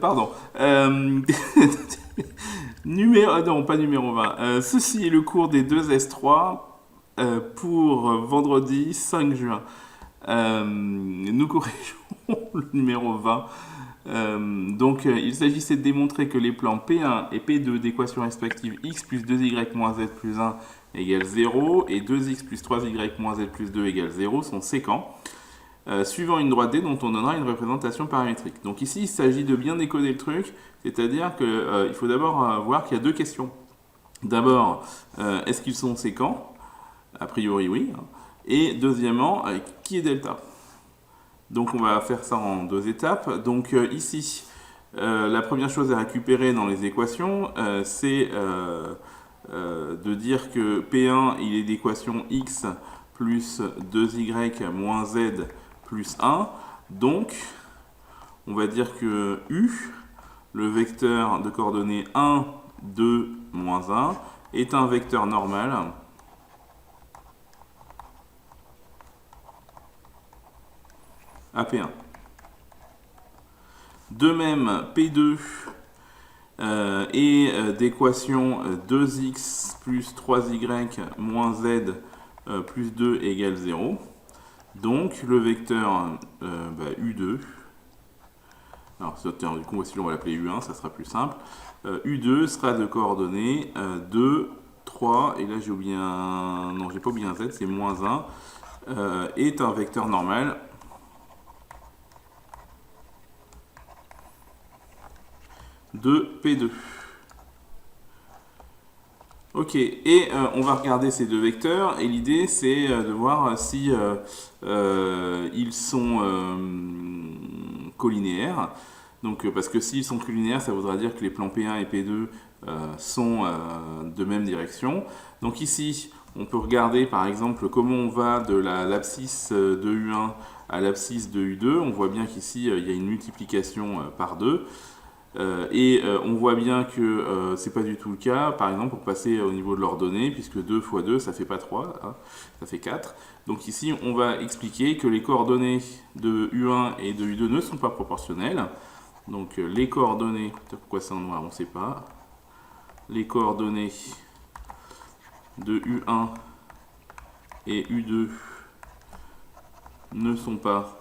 Pardon. Non, pas numéro 20. Ceci est le cours des 2S3 pour vendredi 5 juin. Nous corrigeons le numéro 20. Il s'agissait de démontrer que les plans P1 et P2 d'équations respectives x plus 2y moins z plus 1 égale 0 et 2x plus 3y moins z plus 2 égale 0 sont séquents, suivant une droite D dont on donnera une représentation paramétrique. Donc ici, il s'agit de bien décoder le truc, c'est-à-dire qu'il faut d'abord voir qu'il y a deux questions. D'abord, est-ce qu'ils sont séquents? A priori, oui. Et deuxièmement, qui est delta? Donc on va faire ça en deux étapes. Donc ici, la première chose à récupérer dans les équations, c'est de dire que P1 il est d'équation x plus 2y moins z plus 1. Donc on va dire que u, le vecteur de coordonnées 1, 2, moins 1, est un vecteur normal à P1. De même, P2 est d'équation 2x plus 3y moins z plus 2 égale 0. Donc le vecteur U2, alors du coup on va l'appeler U1, ça sera plus simple. U2 sera de coordonnées 2, 3, et là j'ai oublié un... Non, j'ai pas oublié un z, c'est moins 1, est un vecteur normal de P2. Ok, et on va regarder ces deux vecteurs, et l'idée c'est de voir si ils sont collinéaires. Donc, parce que s'ils sont collinéaires, ça voudra dire que les plans P1 et P2 sont de même direction. Donc ici, on peut regarder par exemple comment on va de l'abscisse de U1 à l'abscisse de U2. On voit bien qu'ici, il y a une multiplication par 2. On voit bien que c'est pas du tout le cas, par exemple pour passer au niveau de l'ordonnée, puisque 2 fois 2 ça fait pas 3, hein, ça fait 4. Donc ici on va expliquer que les coordonnées de U1 et de U2 ne sont pas proportionnelles. Donc les coordonnées, pourquoi c'est en noir on ne sait pas, les coordonnées de U1 et U2 ne sont pas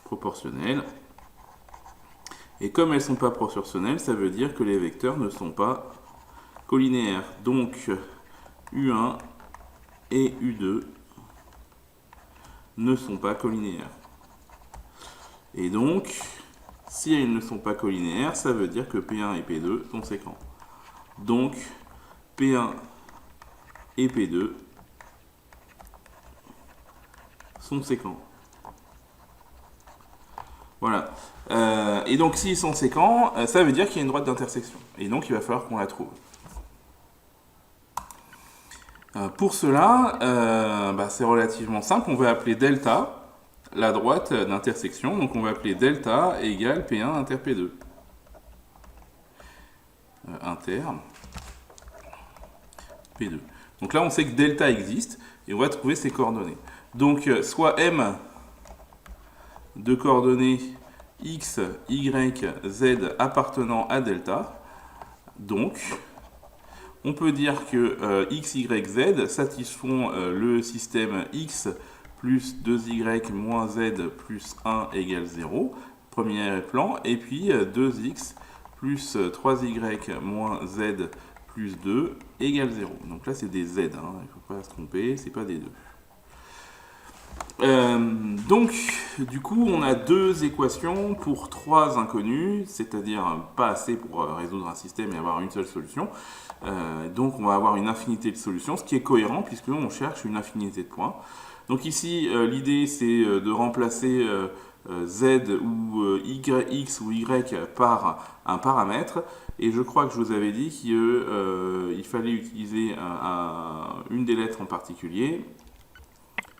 proportionnelles. Et comme elles ne sont pas proportionnelles, ça veut dire que les vecteurs ne sont pas collinéaires. Donc U1 et U2 ne sont pas collinéaires. Et donc, si elles ne sont pas collinéaires, ça veut dire que P1 et P2 sont séquents. Donc P1 et P2 sont séquents. Voilà. Et donc s'ils sont séquents, ça veut dire qu'il y a une droite d'intersection. Et donc il va falloir qu'on la trouve. Pour cela, c'est relativement simple. On va appeler delta la droite d'intersection. Donc on va appeler delta égale P1 inter P2. Inter P2. Donc là on sait que delta existe et on va trouver ses coordonnées. Donc soit M de coordonnées x, y, z appartenant à delta. Donc, on peut dire que x, y, z satisfont le système x plus 2y moins z plus 1 égale 0, premier plan, et puis 2x plus 3y moins z plus 2 égale 0. Donc là, c'est des z, hein, il ne faut pas se tromper, c'est pas des 2. Donc, du coup, on a deux équations pour trois inconnus, c'est-à-dire pas assez pour résoudre un système et avoir une seule solution. Donc, on va avoir une infinité de solutions, ce qui est cohérent puisqu'on cherche une infinité de points. Donc ici, l'idée, c'est de remplacer z ou x ou y par un paramètre. Et je crois que je vous avais dit qu'il fallait utiliser une des lettres en particulier.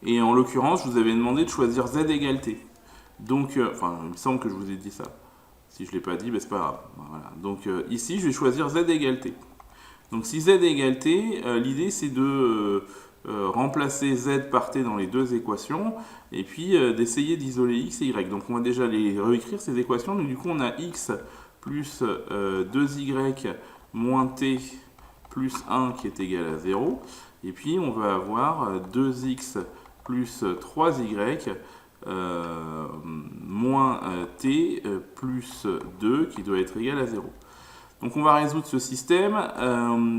Et en l'occurrence, je vous avais demandé de choisir z égale t. Donc, il me semble que je vous ai dit ça. Si je ne l'ai pas dit, c'est pas grave. Voilà. Donc ici, je vais choisir z égale t. Donc si z égale t, l'idée c'est de remplacer z par t dans les deux équations, et puis d'essayer d'isoler x et y. Donc on va déjà les réécrire ces équations. Donc du coup on a x plus 2y moins t plus 1 qui est égal à 0. Et puis on va avoir 2x plus 3y moins t plus 2 qui doit être égal à 0. Donc on va résoudre ce système.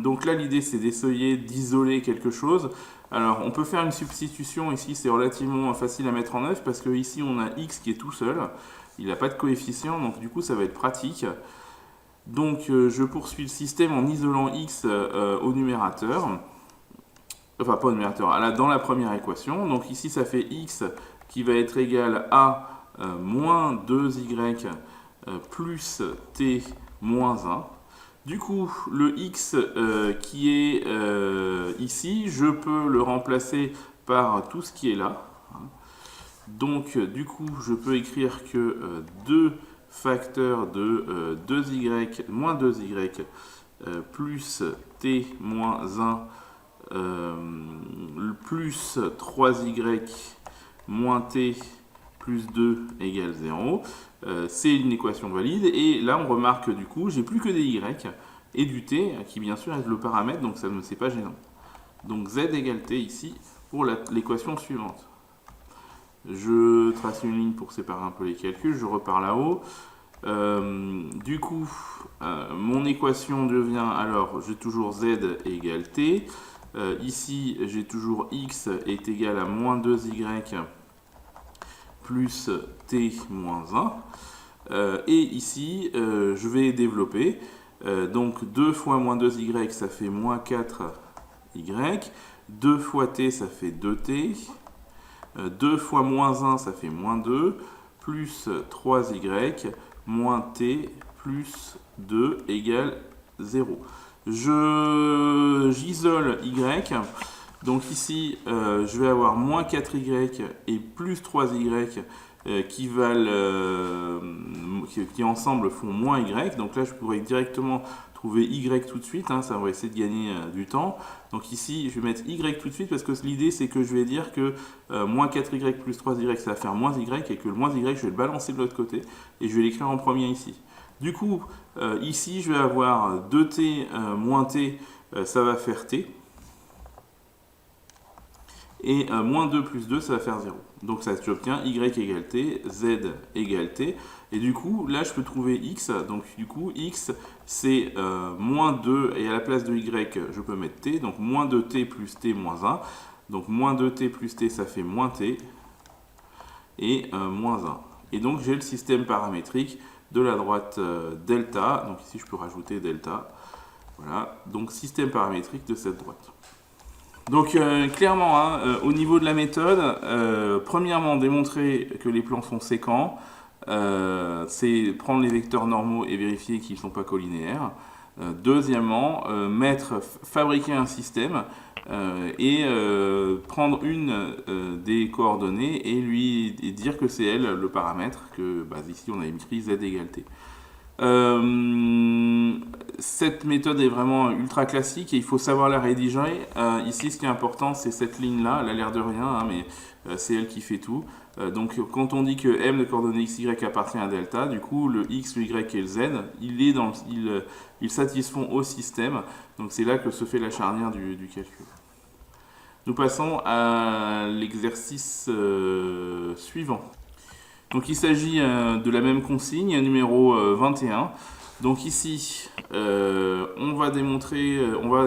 Donc là l'idée c'est d'essayer d'isoler quelque chose. Alors on peut faire une substitution ici, c'est relativement facile à mettre en œuvre parce que ici on a x qui est tout seul, il n'a pas de coefficient, donc du coup ça va être pratique. Donc je poursuis le système en isolant x au numérateur, enfin pas au numérateur, dans la première équation. Donc ici ça fait x qui va être égal à moins 2y plus t moins 1. Du coup, le x qui est ici, je peux le remplacer par tout ce qui est là. Donc, du coup, je peux écrire que 2 facteurs de 2y moins 2y plus t moins 1 plus 3y moins t plus 2 égale 0. C'est une équation valide. Et là, on remarque que du coup, j'ai plus que des y et du t, qui bien sûr est le paramètre, donc ça ne c'est pas gênant. Donc z égale t ici pour l'équation suivante. Je trace une ligne pour séparer un peu les calculs, je repars là-haut. Du coup, mon équation devient, alors j'ai toujours z égale t. Ici, j'ai toujours x est égal à moins 2y plus t moins 1. Et ici, je vais développer. Donc 2 fois moins 2y, ça fait moins 4y. 2 fois t, ça fait 2t. 2 fois moins 1, ça fait moins 2. Plus 3y, moins t, plus 2 égale 0. J'isole y. Donc ici, je vais avoir moins 4y et plus 3y qui ensemble font moins y. Donc là, je pourrais directement trouver y tout de suite. Ça va essayer de gagner du temps. Donc ici, je vais mettre y tout de suite parce que l'idée, c'est que je vais dire que moins 4y plus 3y, ça va faire moins y et que le moins y, je vais le balancer de l'autre côté et je vais l'écrire en premier ici. Du coup, ici, je vais avoir 2t moins t, ça va faire t. Et moins 2 plus 2, ça va faire 0. Donc ça, j'obtiens y égale t, z égale t. Et du coup, là, je peux trouver x. Donc du coup, x, c'est moins 2, et à la place de y, je peux mettre t. Donc moins 2t plus t moins 1. Donc moins 2t plus t, ça fait moins t. Et moins 1. Et donc j'ai le système paramétrique de la droite delta. Donc ici, je peux rajouter delta. Voilà. Donc système paramétrique de cette droite. Donc clairement, au niveau de la méthode, premièrement, démontrer que les plans sont séquents, c'est prendre les vecteurs normaux et vérifier qu'ils ne sont pas collinéaires. Deuxièmement, fabriquer un système et prendre une des coordonnées et dire que c'est elle le paramètre, que ici on a écrit z égale t. Cette méthode est vraiment ultra classique et il faut savoir la rédiger. Ici, ce qui est important, c'est cette ligne-là. Elle a l'air de rien, mais c'est elle qui fait tout. Donc, quand on dit que m de coordonnées x, y appartient à delta, du coup, le x, le y et le z, ils satisfont au système. Donc, c'est là que se fait la charnière du calcul. Nous passons à l'exercice suivant. Donc il s'agit de la même consigne, numéro 21. Donc ici, on va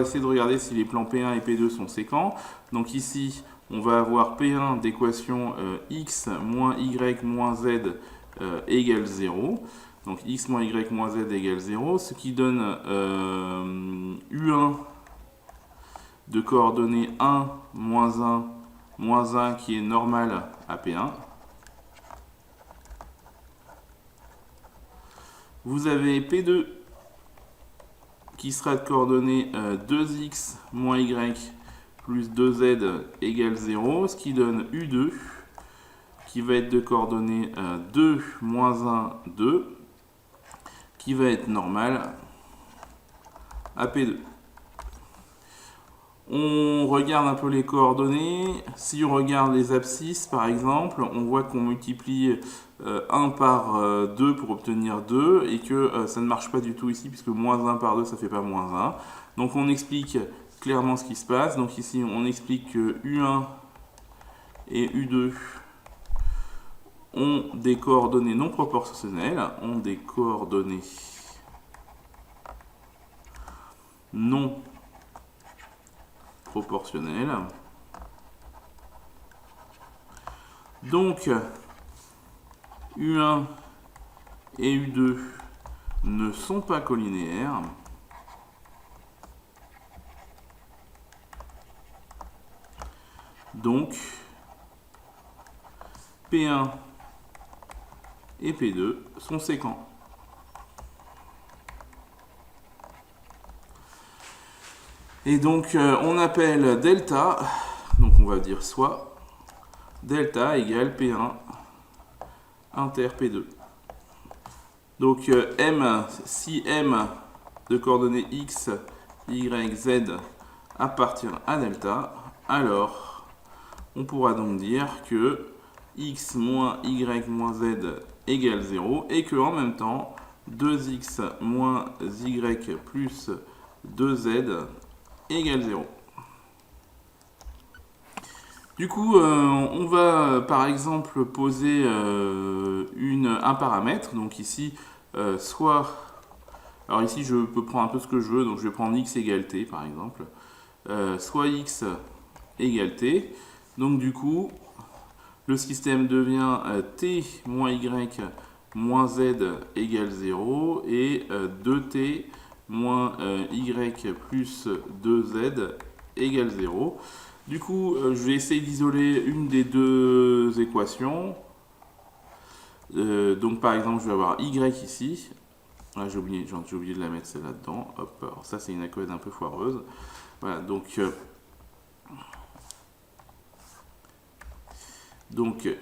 essayer de regarder si les plans P1 et P2 sont séquents. Donc ici, on va avoir P1 d'équation x moins y moins z égale 0. Donc x moins y moins z égale 0, ce qui donne U1 de coordonnées 1, moins 1 qui est normal à P1. Vous avez P2 qui sera de coordonnées 2x moins y plus 2z égale 0, ce qui donne U2 qui va être de coordonnées 2 moins 1, 2, qui va être normal à P2. On regarde un peu les coordonnées. Si on regarde les abscisses, par exemple, on voit qu'on multiplie 1 par 2 pour obtenir 2 et que ça ne marche pas du tout ici puisque moins 1 par 2 ça fait pas moins 1. Donc on explique clairement ce qui se passe. Donc ici on explique que U1 et U2 ont des coordonnées non proportionnelles, ont des coordonnées non proportionnelles. Donc U1 et U2 ne sont pas collinéaires. Donc P1 et P2 sont séquents. Et donc on appelle delta, donc on va dire soit delta égale P1 inter P2. Donc M, si M de coordonnées x, y, z appartient à delta, alors on pourra donc dire que x moins y moins z égale 0 et que en même temps 2x moins y plus 2z égale 0. Du coup, on va par exemple poser un paramètre. Donc ici, alors ici je peux prendre un peu ce que je veux. Donc je vais prendre x égale t par exemple. Soit x égale t. Donc du coup, le système devient t moins y moins z égale 0 et 2t moins y plus 2z égale 0. Du coup, je vais essayer d'isoler une des deux équations. Donc par exemple, je vais avoir y ici. Ah, j'ai oublié de la mettre celle là-dedans. Hop, alors ça c'est une accolade un peu foireuse. Voilà, donc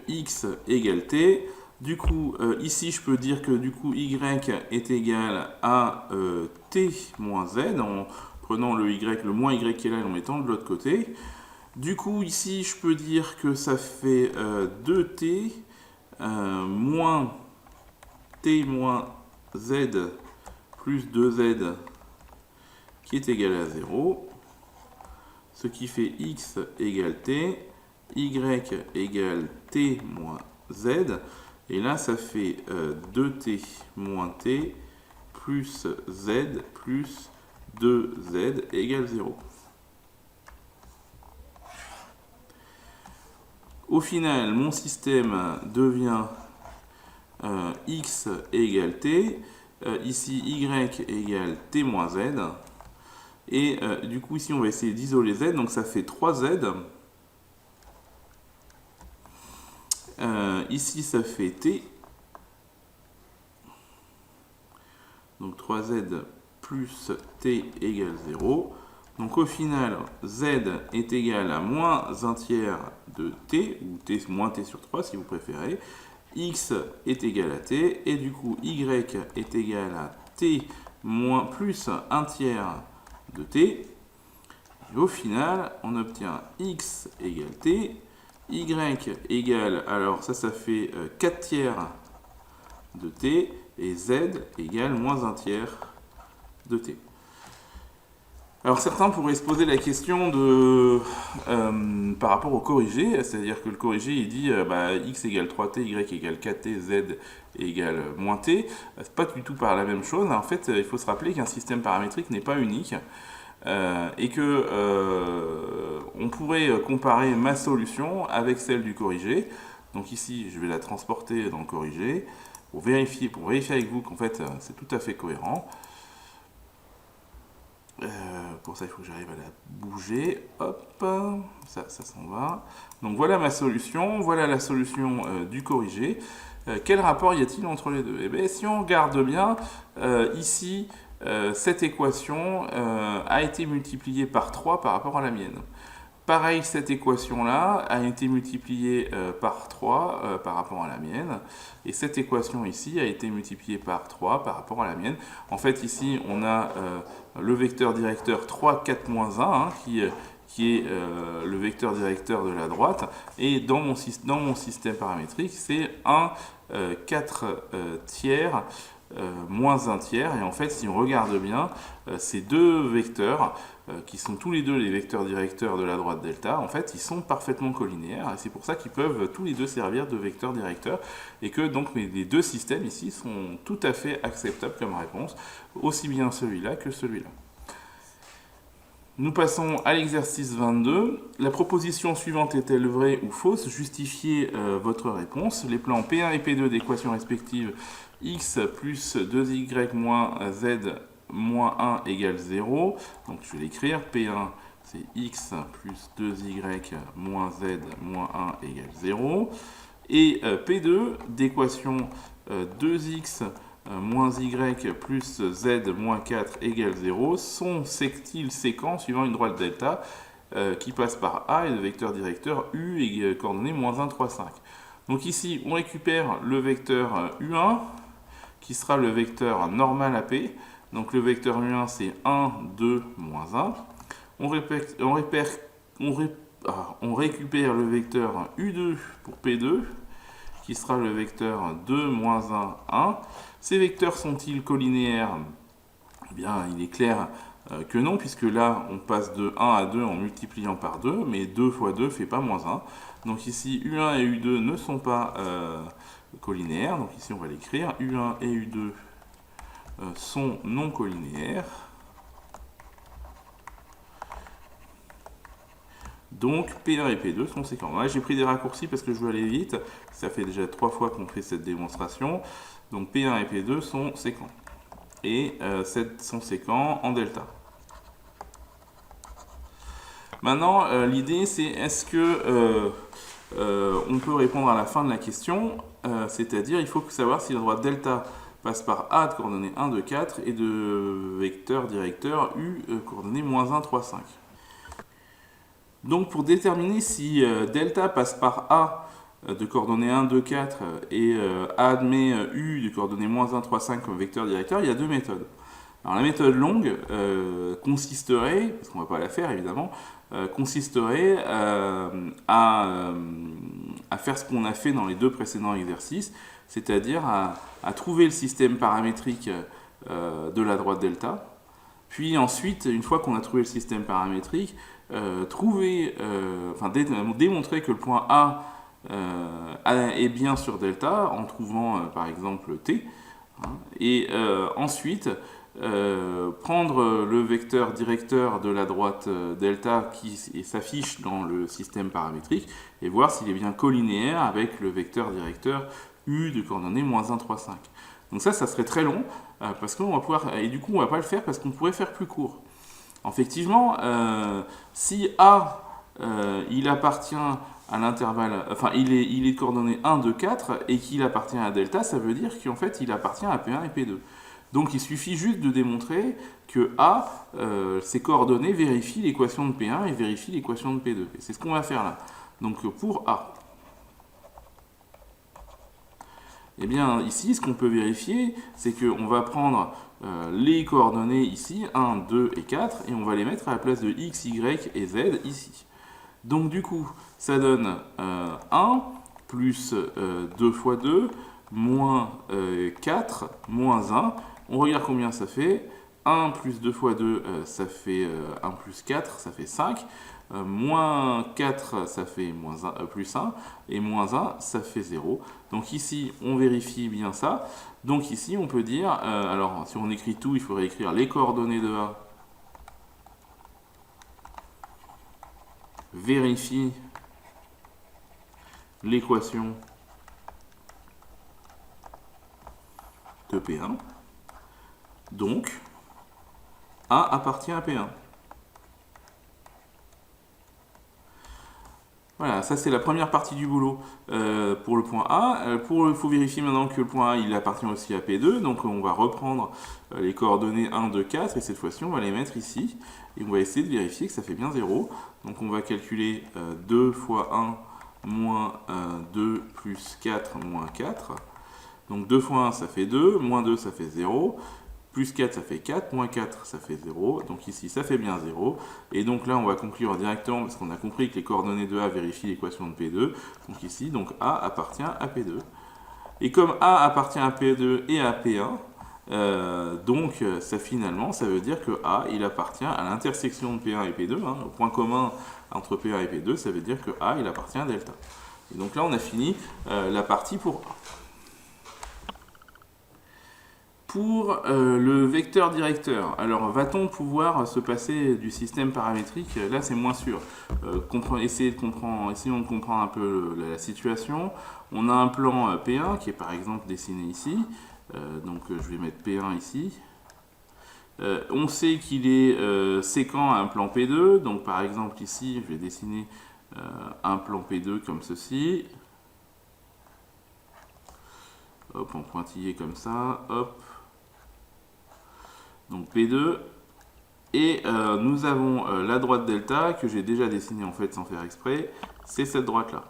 x égale t. Du coup, ici je peux dire que du coup y est égal à t moins z en prenant le moins y qui est là et en mettant de l'autre côté. Du coup, ici, je peux dire que ça fait 2t moins t moins z plus 2z qui est égal à 0, ce qui fait x égale t, y égale t moins z, et là, ça fait 2t moins t plus z plus 2z égale 0. Au final, mon système devient x égale t, ici y égale t moins z, et du coup ici on va essayer d'isoler z, donc ça fait 3z, ici ça fait t, donc 3z plus t égale 0. Donc au final, z est égal à moins 1 tiers de t, ou t moins t sur 3 si vous préférez. X est égal à t, et du coup y est égal à t moins plus 1 tiers de t. Et au final, on obtient x égale t, y égale, alors ça fait 4 tiers de t, et z égale moins 1 tiers de t. Alors certains pourraient se poser la question par rapport au corrigé, c'est-à-dire que le corrigé il dit x égale 3t, y égale 4t, z égale moins t. C'est pas du tout par la même chose. En fait, il faut se rappeler qu'un système paramétrique n'est pas unique et que on pourrait comparer ma solution avec celle du corrigé. Donc ici, je vais la transporter dans le corrigé pour vérifier avec vous qu'en fait c'est tout à fait cohérent. Pour ça, il faut que j'arrive à la bouger. Hop, ça s'en va. Donc voilà ma solution. Voilà la solution du corrigé. Quel rapport y a-t-il entre les deux? Eh bien, si on regarde bien, ici, cette équation a été multipliée par 3 par rapport à la mienne. Pareil, cette équation-là a été multipliée par 3 par rapport à la mienne. Et cette équation ici a été multipliée par 3 par rapport à la mienne. En fait, ici, on a le vecteur directeur 3, 4, moins 1 qui qui est le vecteur directeur de la droite, et dans mon système paramétrique, c'est 1, 4 tiers, moins 1 tiers, et en fait, si on regarde bien, ces deux vecteurs, qui sont tous les deux les vecteurs directeurs de la droite delta, en fait, ils sont parfaitement collinéaires, et c'est pour ça qu'ils peuvent tous les deux servir de vecteurs directeurs, et que donc les deux systèmes ici sont tout à fait acceptables comme réponse, aussi bien celui-là que celui-là. Nous passons à l'exercice 22. La proposition suivante est-elle vraie ou fausse? Justifiez votre réponse. Les plans P1 et P2 d'équations respectives x plus 2y moins z moins 1 égale 0. Donc je vais l'écrire. P1 c'est x plus 2y moins z moins 1 égale 0. Et P2 d'équation 2x moins y plus z moins 4 égale 0 sont-ils séquents suivant une droite delta qui passe par A et le vecteur directeur U et coordonnées moins 1, 3, 5. Donc ici, on récupère le vecteur U1 qui sera le vecteur normal à P. Donc le vecteur U1 c'est 1, 2, moins 1. On récupère le vecteur U2 pour P2 qui sera le vecteur 2, moins 1, 1. Ces vecteurs sont-ils collinéaires? Eh bien, il est clair que non, puisque là, on passe de 1 à 2 en multipliant par 2, mais 2 fois 2 ne fait pas moins 1. Donc ici, U1 et U2 ne sont pas collinéaires. Donc ici, on va l'écrire. U1 et U2 sont non collinéaires. Donc P1 et P2 sont séquents. Là, j'ai pris des raccourcis parce que je veux aller vite. Ça fait déjà 3 fois qu'on fait cette démonstration. Donc P1 et P2 sont séquents. Et sont séquents en delta. Maintenant, l'idée c'est est-ce que on peut répondre à la fin de la question, c'est-à-dire il faut savoir si la droite delta passe par A de coordonnées 1, 2, 4 et de vecteur directeur U coordonnées moins 1, 3, 5. Donc pour déterminer si delta passe par A de coordonnées 1, 2, 4 et A admet U de coordonnées moins 1, 3, 5 comme vecteur directeur, il y a deux méthodes. Alors la méthode longue consisterait, parce qu'on ne va pas la faire évidemment, consisterait à faire ce qu'on a fait dans les deux précédents exercices, c'est-à-dire à trouver le système paramétrique de la droite delta, puis ensuite, une fois qu'on a trouvé le système paramétrique, démontrer que le point A est bien sur delta en trouvant par exemple t, hein, et ensuite prendre le vecteur directeur de la droite delta qui s'affiche dans le système paramétrique et voir s'il est bien collinéaire avec le vecteur directeur U de coordonnées moins 1, 3, 5. Donc ça serait très long parce qu'on va pouvoir, et du coup on va pas le faire parce qu'on pourrait faire plus court. Effectivement, si A il appartient à l'intervalle, enfin il est de coordonnées 1, 2, 4 et qu'il appartient à delta, ça veut dire qu'en fait il appartient à P1 et P2. Donc il suffit juste de démontrer que A, ses coordonnées vérifient l'équation de P1 et vérifient l'équation de P2. Et c'est ce qu'on va faire là. Donc pour A. Eh bien ici, ce qu'on peut vérifier, c'est qu'on va prendre les coordonnées ici, 1, 2 et 4, et on va les mettre à la place de x, y et z ici. Donc du coup, ça donne 1 plus 2 fois 2, moins 4, moins 1. On regarde combien ça fait. 1 plus 2 fois 2, ça fait 1 plus 4, ça fait 5. Moins 4, ça fait moins 1, plus 1. Et moins 1, ça fait 0. Donc ici, on vérifie bien ça. Donc ici, on peut dire, alors si on écrit tout, il faudrait écrire les coordonnées de A. Vérifie l'équation de P1. Donc, A appartient à P1. Voilà, ça c'est la première partie du boulot pour le point A. Il faut vérifier maintenant que le point A il appartient aussi à P2. Donc on va reprendre les coordonnées 1, 2, 4 et cette fois-ci on va les mettre ici. Et on va essayer de vérifier que ça fait bien 0. Donc on va calculer 2 fois 1 moins 2 plus 4 moins 4. Donc 2 fois 1 ça fait 2, moins 2 ça fait 0. Plus 4, ça fait 4. Moins 4, ça fait 0. Donc ici, ça fait bien 0. Et donc là, on va conclure directement parce qu'on a compris que les coordonnées de A vérifient l'équation de P2. Donc ici, donc A appartient à P2. Et comme A appartient à P2 et à P1, donc ça finalement, ça veut dire que A, il appartient à l'intersection de P1 et P2. Hein, au point commun entre P1 et P2, ça veut dire que A, il appartient à delta. Et donc là, on a fini la partie pour A. Pour le vecteur directeur, alors va-t-on pouvoir se passer du système paramétrique? Là, c'est moins sûr. Essayons de comprendre un peu la situation. On a un plan P1 qui est par exemple dessiné ici. Donc je vais mettre P1 ici. On sait qu'il est séquent à un plan P2. Donc par exemple ici, je vais dessiner un plan P2 comme ceci. Hop, en pointillé comme ça. Hop. Donc P2, et nous avons la droite delta que j'ai déjà dessinée en fait sans faire exprès, c'est cette droite là.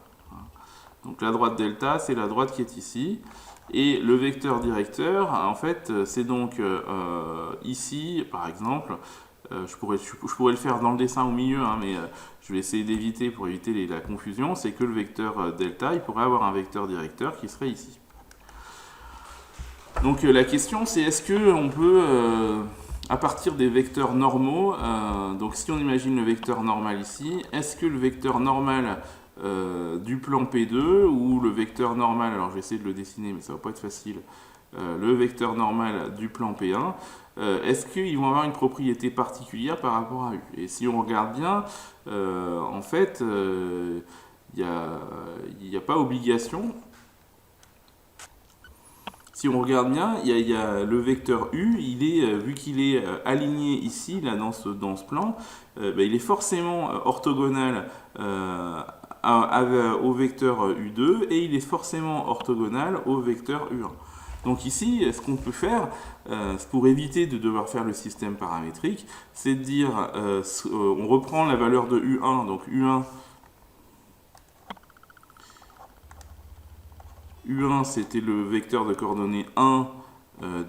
Donc la droite delta, c'est la droite qui est ici, et le vecteur directeur, en fait, c'est donc ici, par exemple, je pourrais le faire dans le dessin au milieu, hein, mais je vais essayer d'éviter pour éviter la confusion, c'est que le vecteur delta, il pourrait avoir un vecteur directeur qui serait ici. Donc la question c'est est-ce qu'on peut, à partir des vecteurs normaux, donc si on imagine le vecteur normal ici, est-ce que le vecteur normal du plan P2 ou le vecteur normal, alors je vais essayer de le dessiner mais ça va pas être facile, le vecteur normal du plan P1, est-ce qu'ils vont avoir une propriété particulière par rapport à U? Et si on regarde bien, en fait, il n'y a pas obligation. Si on regarde bien, il y a le vecteur U, vu qu'il est aligné ici, là, dans ce plan, il est forcément orthogonal au vecteur U2 et il est forcément orthogonal au vecteur U1. Donc ici, ce qu'on peut faire, pour éviter de devoir faire le système paramétrique, c'est de dire, on reprend la valeur de U1, donc U1 c'était le vecteur de coordonnées 1,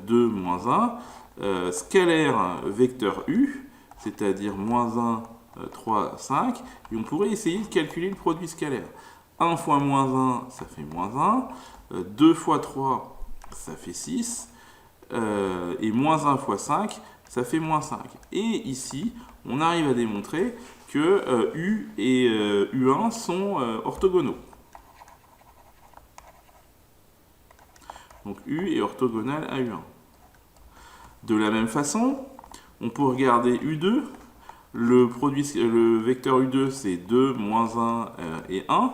2, moins 1, scalaire vecteur U, c'est-à-dire moins 1, 3, 5, et on pourrait essayer de calculer le produit scalaire. 1 fois moins 1, ça fait moins 1, 2 fois 3, ça fait 6, et moins 1 fois 5, ça fait moins 5. Et ici, on arrive à démontrer que U et U1 sont orthogonaux. Donc U est orthogonal à U1. De la même façon, on peut regarder U2. Le vecteur U2, c'est 2, moins 1 et 1.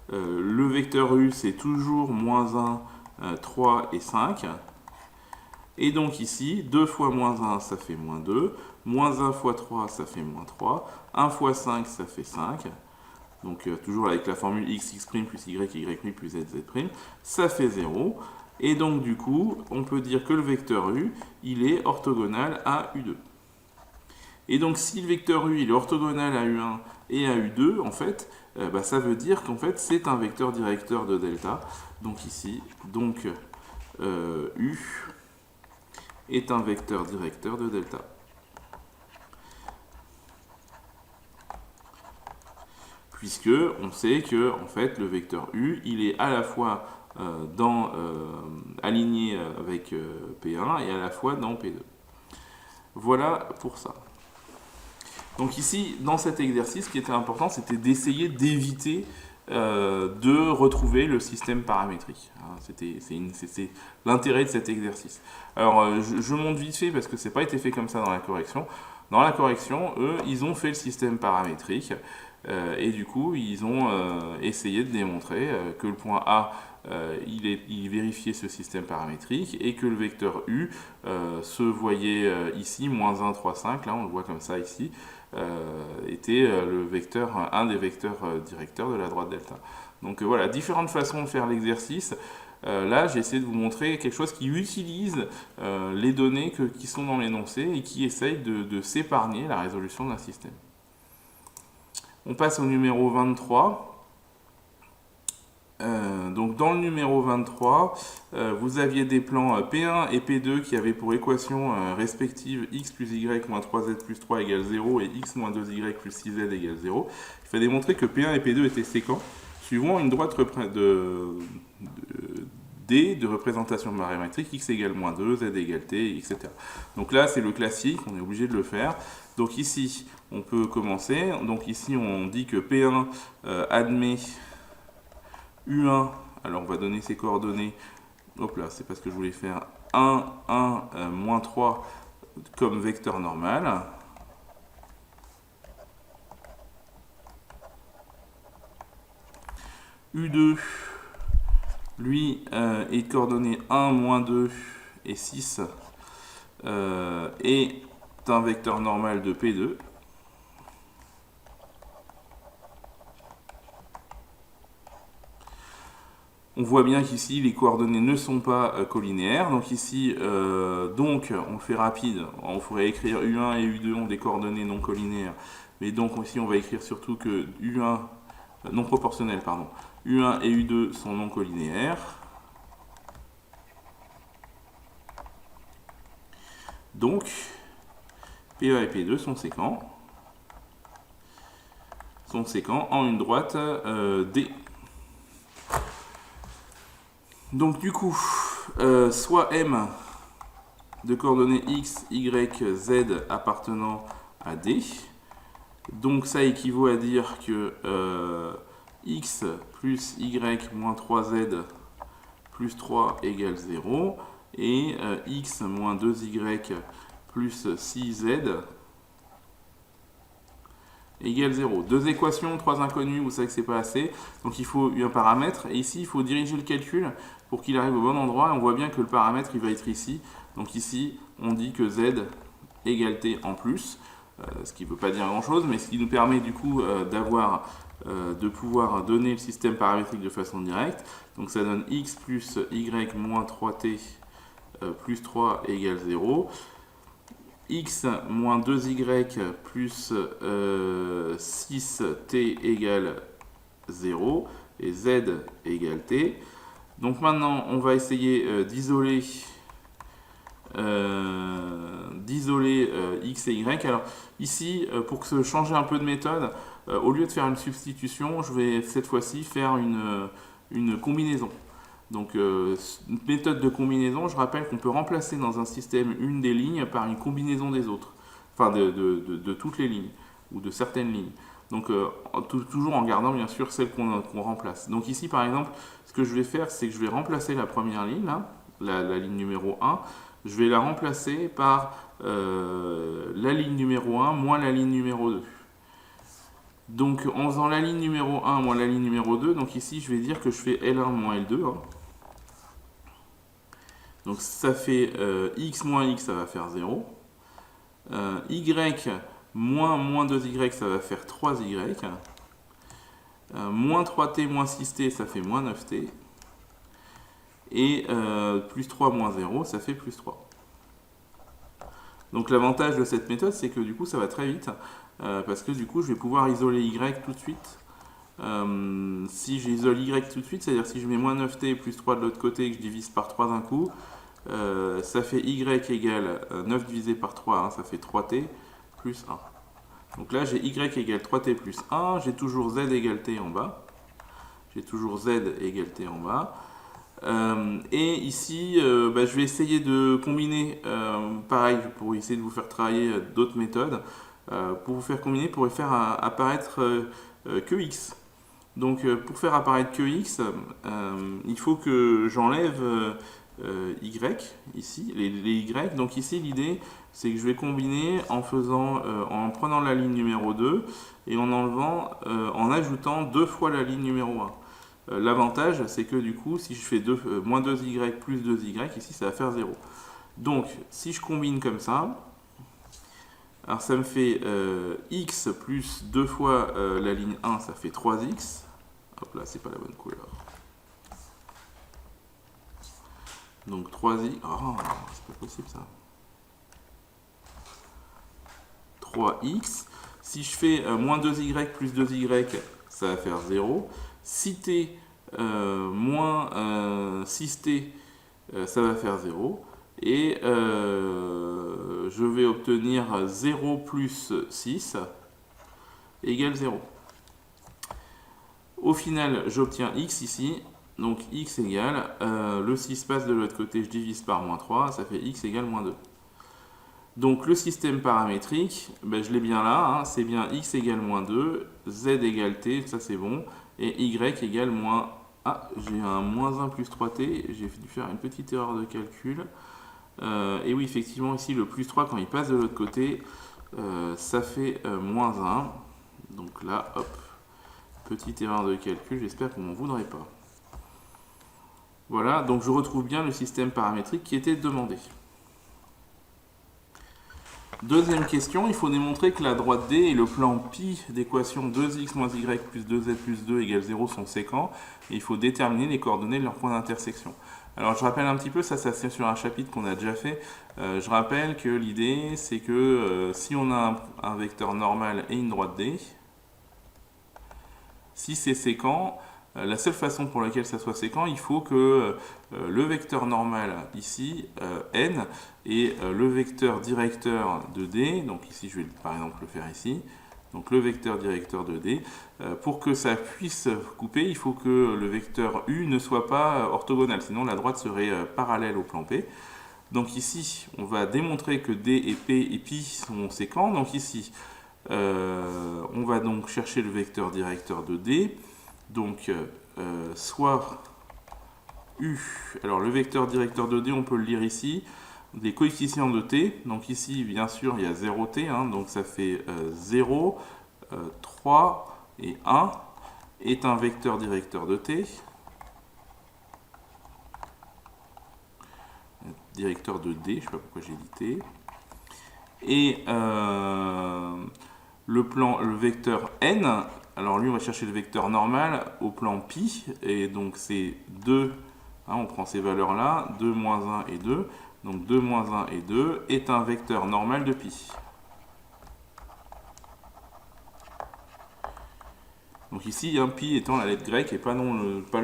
Le vecteur U, c'est toujours moins 1, 3 et 5. Et donc ici, 2 fois moins 1, ça fait moins 2. Moins 1 fois 3, ça fait moins 3. 1 fois 5, ça fait 5. Donc toujours avec la formule x, x' plus y, y' plus z, z', ça fait 0. Et donc du coup, on peut dire que le vecteur U, il est orthogonal à U2. Et donc si le vecteur U, il est orthogonal à U1 et à U2, en fait, ça veut dire qu'en fait, c'est un vecteur directeur de delta. Donc ici, U est un vecteur directeur de delta. Puisque on sait que en fait, le vecteur U, il est à la fois aligné avec P1 et à la fois dans P2. Voilà pour ça. Donc ici, dans cet exercice, ce qui était important, c'était d'essayer d'éviter de retrouver le système paramétrique. C'est l'intérêt de cet exercice. Alors, je montre vite fait parce que ça n'a pas été fait comme ça dans la correction. Dans la correction, eux, ils ont fait le système paramétrique et du coup, ils ont essayé de démontrer que le point A, il vérifiait ce système paramétrique et que le vecteur U se voyait ici, moins 1, 3, 5, là on le voit comme ça ici, était un des vecteurs directeurs de la droite delta. Donc voilà, différentes façons de faire l'exercice. Là, j'ai essayé de vous montrer quelque chose qui utilise les données qui sont dans l'énoncé et qui essaye de s'épargner la résolution d'un système. On passe au numéro 23. Donc dans le numéro 23, vous aviez des plans P1 et P2 qui avaient pour équation respective x plus y moins 3z plus 3 égale 0 et x moins 2y plus 6z égale 0. Il fallait démontrer que P1 et P2 étaient séquents suivant une droite D de représentation paramétrique x égale moins 2, z égale t, etc. Donc là, c'est le classique, on est obligé de le faire. Donc ici, on peut commencer. Donc ici, on dit que P1 admet U1, alors on va donner ses coordonnées, hop là, c'est parce que je voulais faire 1, 1, moins 3 comme vecteur normal. U2, lui, est de coordonnées 1, moins 2 et 6, est un vecteur normal de P2. On voit bien qu'ici, les coordonnées ne sont pas collinéaires. Donc ici, donc, on fait rapide. On pourrait écrire U1 et U2 ont des coordonnées non collinaires. Mais donc ici, on va écrire surtout que U1, non proportionnel, pardon. U1 et U2 sont non collinéaires. Donc, P1 et P2 sont séquents. Sont séquents en une droite D. Donc du coup, soit M de coordonnées x, y, z appartenant à D. Donc ça équivaut à dire que x plus y moins 3z plus 3 égale 0 et x moins 2y plus 6z égale 0. Deux équations, trois inconnus, vous savez que c'est pas assez. Donc il faut un paramètre. Et ici, il faut diriger le calcul pour qu'il arrive au bon endroit. Et on voit bien que le paramètre, il va être ici. Donc ici, on dit que z égale t en plus. Ce qui ne veut pas dire grand-chose, mais ce qui nous permet du coup de pouvoir donner le système paramétrique de façon directe. Donc ça donne x plus y moins 3t plus 3 égale 0. X moins 2y plus 6t égale 0 et z égale t. Donc maintenant, on va essayer d'isoler x et y. Alors ici, pour changer un peu de méthode, au lieu de faire une substitution, je vais cette fois-ci faire une combinaison. Donc, méthode de combinaison, je rappelle qu'on peut remplacer dans un système une des lignes par une combinaison des autres, enfin de toutes les lignes, ou de certaines lignes. Donc, toujours en gardant bien sûr celle qu'on remplace. Donc ici, par exemple, ce que je vais faire, c'est que je vais remplacer la première ligne, là, la ligne numéro 1, je vais la remplacer par la ligne numéro 1 moins la ligne numéro 2. Donc, en faisant la ligne numéro 1 moins la ligne numéro 2, donc ici, je vais dire que je fais L1 moins L2, hein. Donc ça fait x moins x, ça va faire 0. Y moins 2y, ça va faire 3y. Moins 3t moins 6t, ça fait moins 9t. Et plus 3 moins 0, ça fait plus 3. Donc l'avantage de cette méthode, c'est que du coup, ça va très vite. Parce que du coup, je vais pouvoir isoler y tout de suite. Si j'isole y tout de suite, c'est-à-dire si je mets moins 9t plus 3 de l'autre côté et que je divise par 3 d'un coup, ça fait y égale 9 divisé par 3, hein, ça fait 3t plus 1. Donc là, j'ai y égale 3t plus 1, j'ai toujours z égale t en bas. J'ai toujours z égale t en bas. Et ici, je vais essayer de combiner, pareil, pour essayer de vous faire travailler d'autres méthodes. Pour vous faire combiner, pour faire apparaître que x. Donc pour faire apparaître que x, il faut que j'enlève y ici, les y. Donc ici l'idée c'est que je vais combiner en prenant la ligne numéro 2 et en en ajoutant 2 fois la ligne numéro 1. L'avantage c'est que du coup si je fais moins 2y plus 2y, ici ça va faire 0. Donc si je combine comme ça, alors ça me fait x plus 2 fois la ligne 1, ça fait 3x. Hop là, c'est pas la bonne couleur. Donc 3x. Oh, c'est pas possible ça. 3x. Si je fais moins 2y plus 2y, ça va faire 0. Si t moins 6t, ça va faire 0. Et je vais obtenir 0 plus 6 égale 0. Au final, j'obtiens x ici. Donc x égale, le 6 passe de l'autre côté, je divise par moins 3, ça fait x égale moins 2. Donc le système paramétrique, ben, je l'ai bien là, hein, c'est bien x égale moins 2, z égale t, ça c'est bon, et y égale moins... Ah, j'ai un moins 1 plus 3t, j'ai dû faire une petite erreur de calcul. Et oui, effectivement, ici, le plus 3, quand il passe de l'autre côté, ça fait moins 1. Donc là, hop, petite erreur de calcul, j'espère qu'on m'en voudrait pas. Voilà, donc je retrouve bien le système paramétrique qui était demandé. Deuxième question, il faut démontrer que la droite D et le plan pi d'équation 2x moins y plus 2z plus 2 égale 0 sont séquents. Et il faut déterminer les coordonnées de leur point d'intersection. Alors je rappelle un petit peu, ça c'est sur un chapitre qu'on a déjà fait. Je rappelle que l'idée c'est que si on a un vecteur normal et une droite D, si c'est séquent, la seule façon pour laquelle ça soit séquent, il faut que le vecteur normal ici, n, et le vecteur directeur de D, donc ici je vais par exemple le faire ici, donc le vecteur directeur de D, pour que ça puisse couper, il faut que le vecteur U ne soit pas orthogonal, sinon la droite serait parallèle au plan P. Donc ici, on va démontrer que D et P et pi sont séquents, donc ici, on va donc chercher le vecteur directeur de D, donc soit U, alors le vecteur directeur de D, on peut le lire ici, des coefficients de T, donc ici bien sûr il y a 0T, hein, donc ça fait 0, 3 et 1, est un vecteur directeur de T, directeur de D, je ne sais pas pourquoi j'ai dit T, et le vecteur n, alors lui on va chercher le vecteur normal au plan pi, et donc c'est 2, hein, on prend ces valeurs là, 2, moins 1 et 2, donc 2, moins 1 et 2 est un vecteur normal de pi. Donc ici, un pi étant la lettre grecque et pas le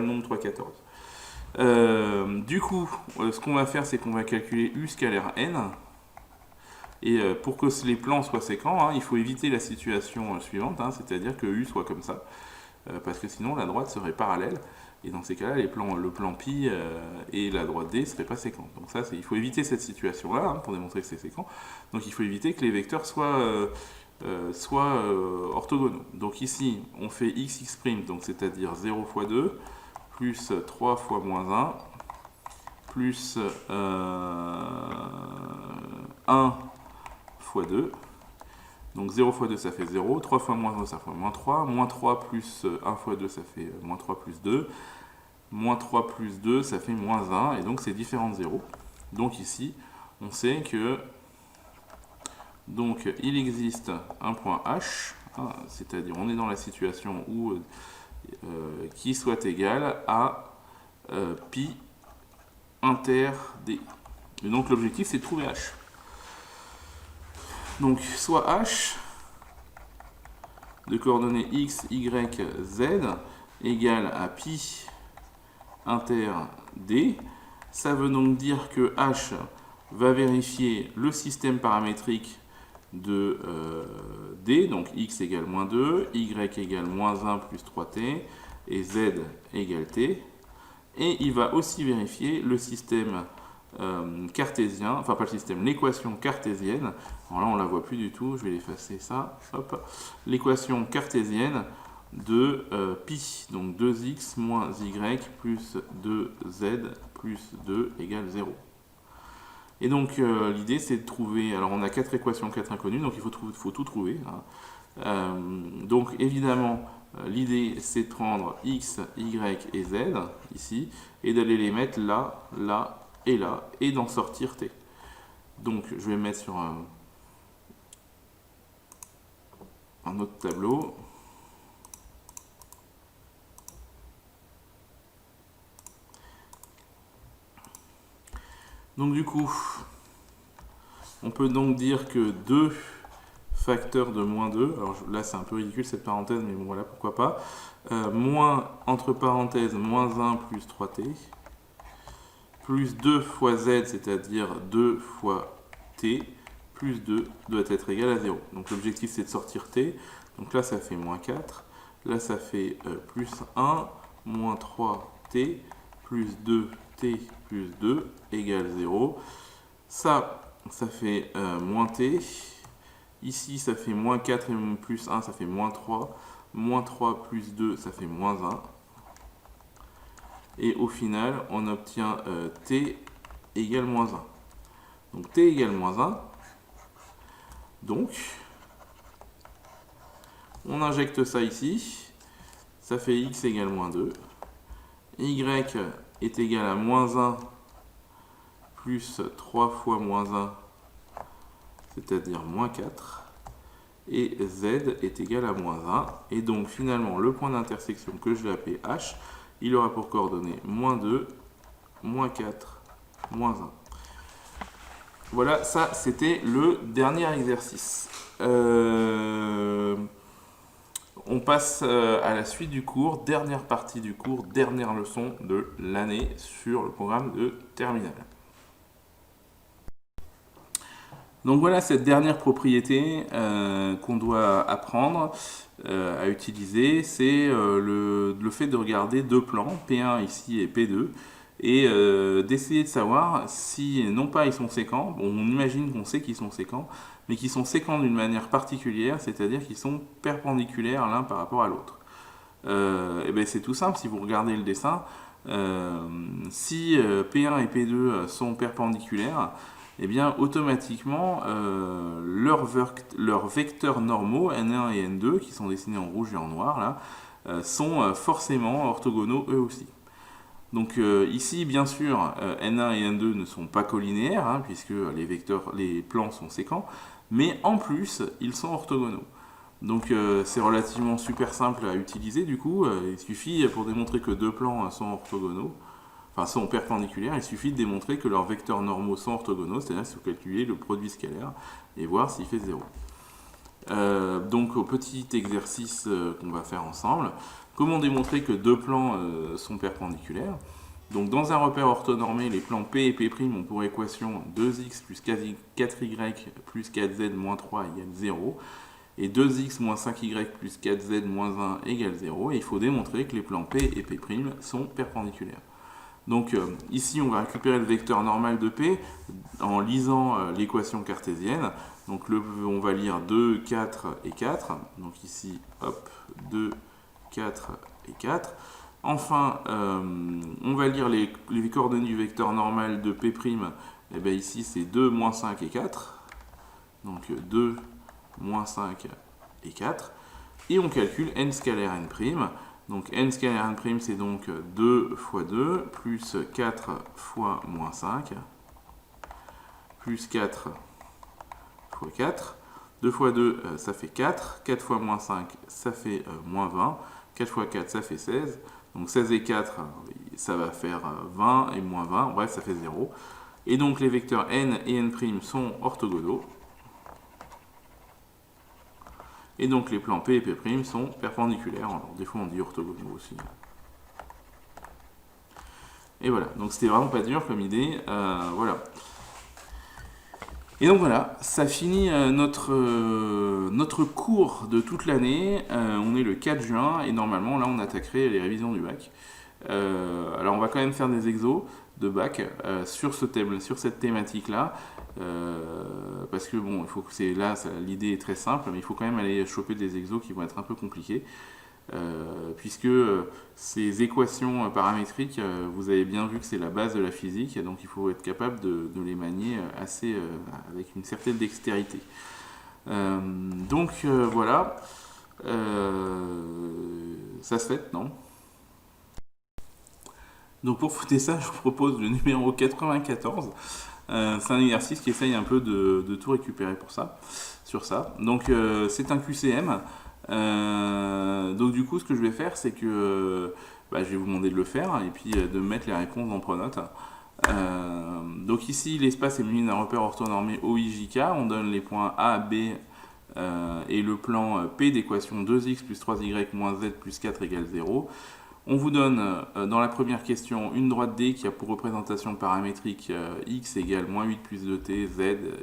nombre 314. Du coup, ce qu'on va faire, c'est qu'on va calculer u scalaire n. Et pour que les plans soient séquents, hein, il faut éviter la situation suivante, hein, c'est-à-dire que u soit comme ça, parce que sinon la droite serait parallèle. Et dans ces cas-là, le plan pi et la droite D ne seraient pas séquents. Donc ça, il faut éviter cette situation-là, hein, pour démontrer que c'est séquent. Donc il faut éviter que les vecteurs soient orthogonaux. Donc ici, on fait x', donc c'est-à-dire 0 fois 2, plus 3 fois moins 1, plus 1 fois 2. Donc 0 fois 2, ça fait 0. 3 fois moins 1, ça fait moins 3. Moins 3 plus 1 fois 2, ça fait moins 3 plus 2. Moins 3 plus 2, ça fait moins 1. Et donc, c'est différent de 0. Donc ici, on sait que donc, il existe un point H, hein, c'est-à-dire on est dans la situation où qui soit égal à pi inter D. Et donc, l'objectif, c'est de trouver H. Donc, soit H de coordonnées x, y, z égale à pi inter D. Ça veut donc dire que H va vérifier le système paramétrique de D, donc x égale moins 2, y égale moins 1 plus 3t, et z égale t. Et il va aussi vérifier le système cartésien, enfin pas le système, l'équation cartésienne. Alors là on la voit plus du tout, je vais l'effacer ça, hop, l'équation cartésienne de pi, donc 2x moins y plus 2z plus 2 égale 0. Et donc l'idée c'est de trouver, alors on a 4 équations, 4 inconnues, donc il faut tout trouver, hein. Donc évidemment l'idée c'est de prendre x, y et z ici, et d'aller les mettre là, là et là, et d'en sortir t. Donc je vais mettre sur un autre tableau. Donc du coup, on peut donc dire que 2 facteur de moins 2. Alors là, c'est un peu ridicule cette parenthèse, mais bon, voilà, pourquoi pas. Moins, entre parenthèses, moins 1 plus 3t, plus 2 fois z, c'est-à-dire 2 fois t, plus 2 doit être égal à 0. Donc l'objectif, c'est de sortir t. Donc là, ça fait moins 4. Là, ça fait plus 1, moins 3t, plus 2t plus 2 égale 0. Ça fait moins t. Ici, ça fait moins 4 et plus 1, ça fait moins 3. Moins 3 plus 2, ça fait moins 1. Et au final, on obtient t égale moins 1. Donc t égale moins 1. Donc, on injecte ça ici. Ça fait x égale moins 2. Y est égal à moins 1 plus 3 fois moins 1, c'est-à-dire moins 4. Et z est égal à moins 1. Et donc finalement, le point d'intersection que je vais appeler h, il aura pour coordonnées moins 2, moins 4, moins 1. Voilà, ça c'était le dernier exercice. On passe à la suite du cours, dernière partie du cours, dernière leçon de l'année sur le programme de terminale. Donc voilà cette dernière propriété qu'on doit apprendre à utiliser, c'est le fait de regarder deux plans, P1 ici et P2, et d'essayer de savoir si, non pas ils sont séquents, bon, on imagine qu'on sait qu'ils sont séquents, mais qu'ils sont séquents d'une manière particulière, c'est-à-dire qu'ils sont perpendiculaires l'un par rapport à l'autre. Et bien c'est tout simple, si vous regardez le dessin, si P1 et P2 sont perpendiculaires, et bien automatiquement leurs vecteurs normaux, N1 et N2, qui sont dessinés en rouge et en noir, là, sont forcément orthogonaux eux aussi. Donc ici, bien sûr, N1 et N2 ne sont pas collinéaires, hein, puisque les plans sont séquents, mais en plus, ils sont orthogonaux. Donc c'est relativement super simple à utiliser, du coup, il suffit, pour démontrer que deux plans sont orthogonaux, enfin sont perpendiculaires, il suffit de démontrer que leurs vecteurs normaux sont orthogonaux, c'est-à-dire qu'il faut calculer le produit scalaire et voir s'il fait 0. Donc au petit exercice qu'on va faire ensemble, comment démontrer que deux plans sont perpendiculaires? Donc dans un repère orthonormé, les plans P et P' ont pour équation 2x plus 4y plus 4z moins 3 égale 0, et 2x moins 5y plus 4z moins 1 égale 0, et il faut démontrer que les plans P et P' sont perpendiculaires. Donc ici, on va récupérer le vecteur normal de P en lisant l'équation cartésienne. Donc on va lire 2, 4 et 4. Donc ici, hop, 2, 4 et 4. Enfin, on va lire les coordonnées du vecteur normal de P'. Et bien ici, c'est 2, moins 5 et 4. Donc 2, moins 5 et 4. Et on calcule n scalaire n'. Donc n scalaire n', c'est donc 2 fois 2, plus 4 fois moins 5, plus 4 fois 4. 2 fois 2, ça fait 4. 4 fois moins 5, ça fait moins 20. 4 fois 4, ça fait 16. Donc 16 et 4, ça va faire 20 et moins 20. Bref, ça fait 0. Et donc les vecteurs n et n' sont orthogonaux. Et donc les plans P et P' sont perpendiculaires. Alors des fois on dit orthogonaux aussi. Et voilà, donc c'était vraiment pas dur comme idée. Voilà. Et donc voilà, ça finit notre cours de toute l'année. On est le 4 juin et normalement là on attaquerait les révisions du bac. Alors on va quand même faire des exos de bac sur cette thématique-là. Parce que bon, il faut que l'idée est très simple, mais il faut quand même aller choper des exos qui vont être un peu compliqués. Puisque ces équations paramétriques, vous avez bien vu que c'est la base de la physique, et donc il faut être capable de les manier avec une certaine dextérité. Donc voilà, ça se fait, non? Donc pour foutre ça, je vous propose le numéro 94. C'est un exercice qui essaye un peu de tout récupérer sur ça. Donc c'est un QCM. Donc du coup, ce que je vais faire, c'est que je vais vous demander de le faire et puis de mettre les réponses en pronote. Donc ici, l'espace est muni d'un repère orthonormé OIJK. On donne les points A, B, et le plan P d'équation 2x plus 3y moins z plus 4 égale 0. On vous donne dans la première question une droite D qui a pour représentation paramétrique x égale moins 8 plus 2t,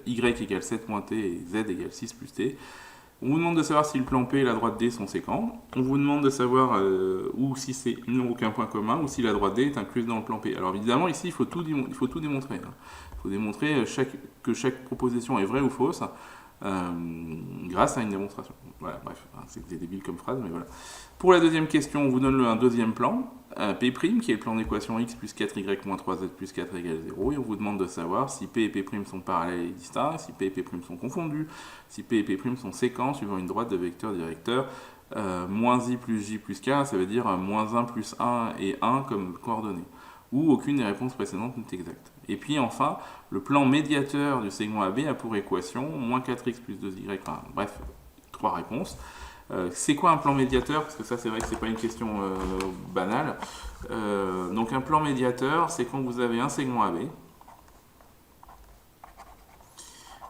y égale 7 moins t et z égale 6 plus t. On vous demande de savoir si le plan P et la droite D sont séquents. On vous demande de savoir ou si c'est aucun point commun ou si la droite D est incluse dans le plan P. Alors évidemment ici il faut tout démontrer. Il faut démontrer que chaque proposition est vraie ou fausse grâce à une démonstration. Voilà, bref, c'est débile comme phrase, mais voilà. Pour la deuxième question, on vous donne un deuxième plan, P', qui est le plan d'équation x plus 4y moins 3z plus 4 égale 0, et on vous demande de savoir si P et P' sont parallèles et distincts, si P et P' sont confondus, si P et P' sont séquents suivant une droite de vecteur directeur, moins i plus j plus k, ça veut dire moins 1 plus 1 et 1 comme coordonnées, ou aucune des réponses précédentes n'est exacte. Et puis enfin, le plan médiateur du segment AB a pour équation moins 4x plus 2y, enfin bref, 3 réponses. C'est quoi un plan médiateur? Parce que ça c'est vrai que c'est pas une question banale. Donc un plan médiateur, c'est quand vous avez un segment AB,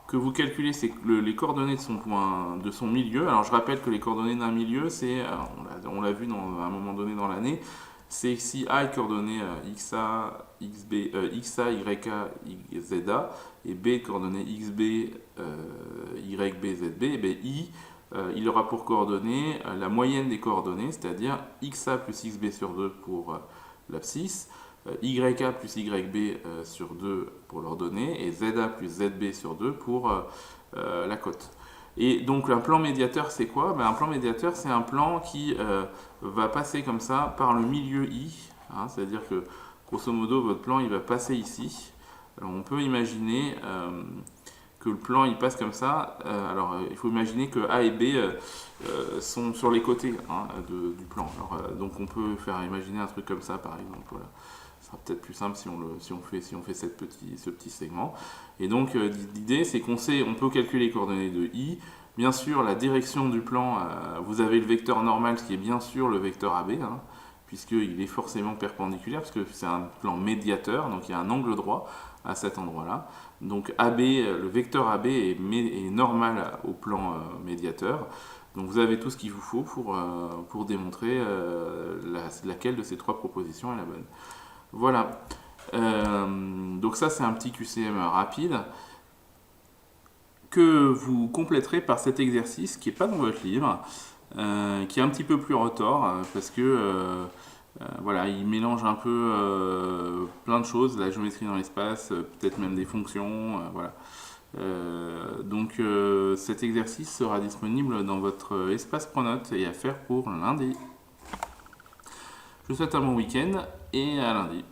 que vous calculez les coordonnées de son milieu. Alors je rappelle que les coordonnées d'un milieu, c'est, on l'a vu à un moment donné dans l'année, c'est si A est coordonné XA, YA, ZA, et B est coordonné XB, YB, ZB, et bien I, il aura pour coordonnées la moyenne des coordonnées, c'est-à-dire XA plus XB sur 2 pour l'abscisse, YA plus YB sur 2 pour l'ordonnée, et ZA plus ZB sur 2 pour la cote. Et donc un plan médiateur c'est quoi? Un plan médiateur c'est un plan qui va passer comme ça par le milieu I, c'est-à-dire que grosso modo votre plan il va passer ici. Alors on peut imaginer que le plan il passe comme ça, alors il faut imaginer que A et B sont sur les côtés du plan. Alors, donc on peut faire imaginer un truc comme ça par exemple, voilà. Ce sera peut-être plus simple si on fait ce petit segment. Et donc l'idée c'est on peut calculer les coordonnées de I. Bien sûr la direction du plan, vous avez le vecteur normal qui est bien sûr le vecteur AB, puisqu'il est forcément perpendiculaire, parce que c'est un plan médiateur, donc il y a un angle droit à cet endroit-là. Donc AB, le vecteur AB est normal au plan médiateur. Donc vous avez tout ce qu'il vous faut pour démontrer laquelle de ces trois propositions est la bonne. Voilà. Donc ça c'est un petit QCM rapide que vous compléterez par cet exercice qui n'est pas dans votre livre, qui est un petit peu plus retors parce que voilà, il mélange un peu plein de choses, la géométrie dans l'espace, peut-être même des fonctions, voilà. Donc cet exercice sera disponible dans votre espace Pronote et à faire pour lundi. Je vous souhaite un bon week-end et à lundi.